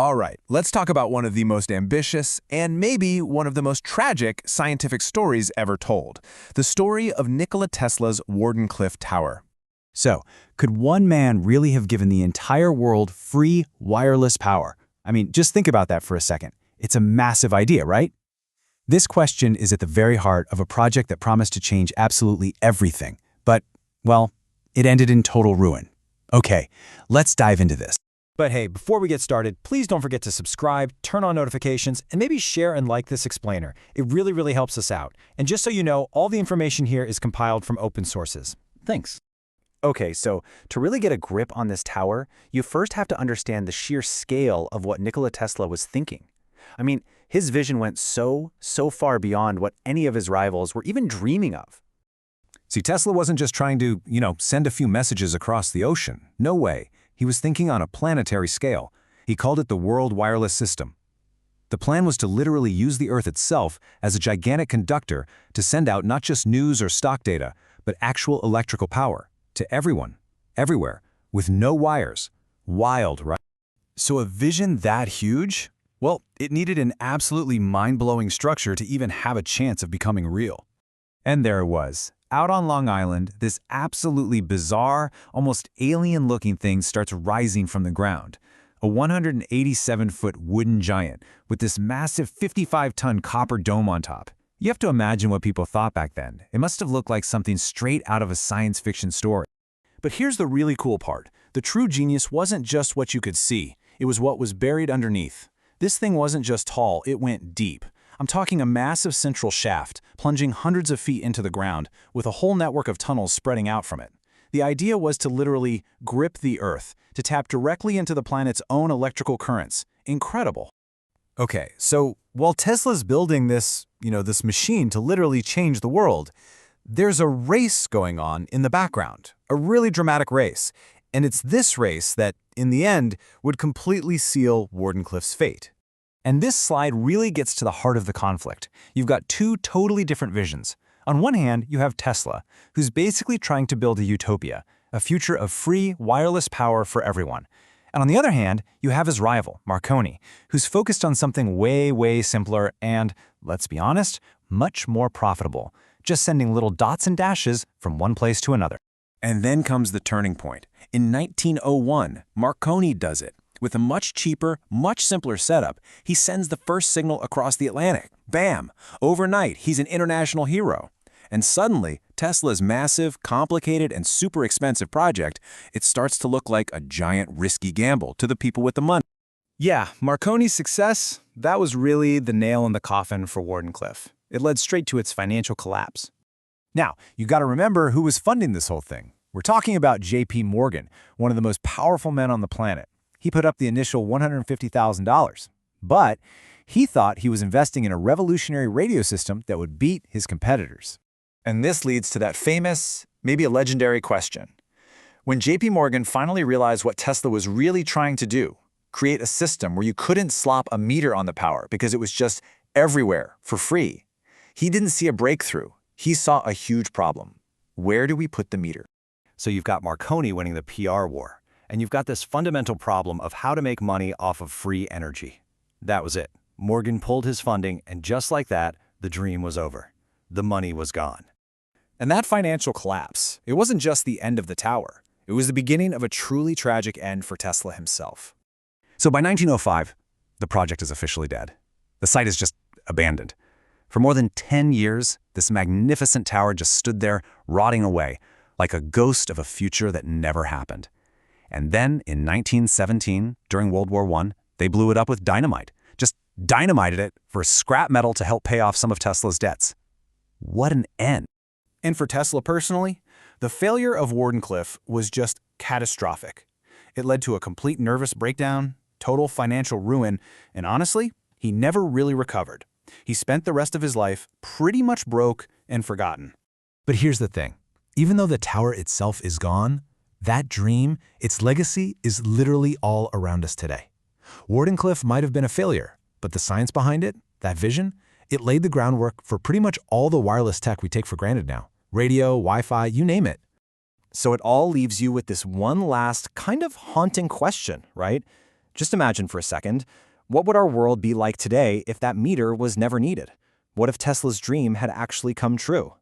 All right, let's talk about one of the most ambitious and maybe one of the most tragic scientific stories ever told. The story of Nikola Tesla's Wardenclyffe Tower. So, could one man really have given the entire world free wireless power? I mean, just think about that for a second. It's a massive idea, right? This question is at the very heart of a project that promised to change absolutely everything. But, well, it ended in total ruin. Okay, let's dive into this. But hey, before we get started, please don't forget to subscribe, turn on notifications, and maybe share and like this explainer. It really helps us out. And just so you know, all the information here is compiled from open sources. Thanks. Okay, so to really get a grip on this tower, you first have to understand the sheer scale of what Nikola Tesla was thinking. I mean, his vision went so far beyond what any of his rivals were even dreaming of. See, Tesla wasn't just trying to, send a few messages across the ocean. No way. He was thinking on a planetary scale. He called it the World Wireless System. The plan was to literally use the Earth itself as a gigantic conductor to send out not just news or stock data, but actual electrical power to everyone, everywhere, with no wires. Wild, right? So a vision that huge? Well, it needed an absolutely mind-blowing structure to even have a chance of becoming real. And there it was. Out on Long Island, this absolutely bizarre, almost alien-looking thing starts rising from the ground. A 187-foot wooden giant with this massive 55-ton copper dome on top. You have to imagine what people thought back then. It must have looked like something straight out of a science fiction story. But here's the really cool part. The true genius wasn't just what you could see. It was what was buried underneath. This thing wasn't just tall, it went deep. I'm talking a massive central shaft, plunging hundreds of feet into the ground, with a whole network of tunnels spreading out from it. The idea was to literally grip the Earth, to tap directly into the planet's own electrical currents. Incredible. Okay, so while Tesla's building this machine to literally change the world, there's a race going on in the background, a really dramatic race. And it's this race that, in the end, would completely seal Wardenclyffe's fate. And this slide really gets to the heart of the conflict. You've got two totally different visions. On one hand, you have Tesla, who's basically trying to build a utopia, a future of free, wireless power for everyone. And on the other hand, you have his rival, Marconi, who's focused on something way simpler and, let's be honest, much more profitable, just sending little dots and dashes from one place to another. And then comes the turning point. In 1901, Marconi does it. With a much cheaper, much simpler setup, he sends the first signal across the Atlantic. Bam! Overnight, he's an international hero. And suddenly, Tesla's massive, complicated, and super expensive project, it starts to look like a giant risky gamble to the people with the money. Yeah, Marconi's success, that was really the nail in the coffin for Wardenclyffe. It led straight to its financial collapse. Now, you got to remember who was funding this whole thing. We're talking about J.P. Morgan, one of the most powerful men on the planet. He put up the initial $150,000, but he thought he was investing in a revolutionary radio system that would beat his competitors. And this leads to that famous, maybe a legendary question. When J.P. Morgan finally realized what Tesla was really trying to do, create a system where you couldn't slop a meter on the power because it was just everywhere for free, he didn't see a breakthrough. He saw a huge problem. Where do we put the meter? So you've got Marconi winning the PR war. And you've got this fundamental problem of how to make money off of free energy. That was it. Morgan pulled his funding, and just like that, the dream was over. The money was gone. And that financial collapse, it wasn't just the end of the tower. It was the beginning of a truly tragic end for Tesla himself. So by 1905, the project is officially dead. The site is just abandoned. For more than 10 years, this magnificent tower just stood there, rotting away, like a ghost of a future that never happened. And then, in 1917, during World War I, they blew it up with dynamite. Just dynamited it for scrap metal to help pay off some of Tesla's debts. What an end. And for Tesla personally, the failure of Wardenclyffe was just catastrophic. It led to a complete nervous breakdown, total financial ruin, and honestly, he never really recovered. He spent the rest of his life pretty much broke and forgotten. But here's the thing. Even though the tower itself is gone, that dream, its legacy, is literally all around us today. Wardenclyffe might have been a failure, but the science behind it, that vision, it laid the groundwork for pretty much all the wireless tech we take for granted now. Radio, Wi-Fi, you name it. So it all leaves you with this one last kind of haunting question, right? Just imagine for a second, what would our world be like today if that meter was never needed? What if Tesla's dream had actually come true?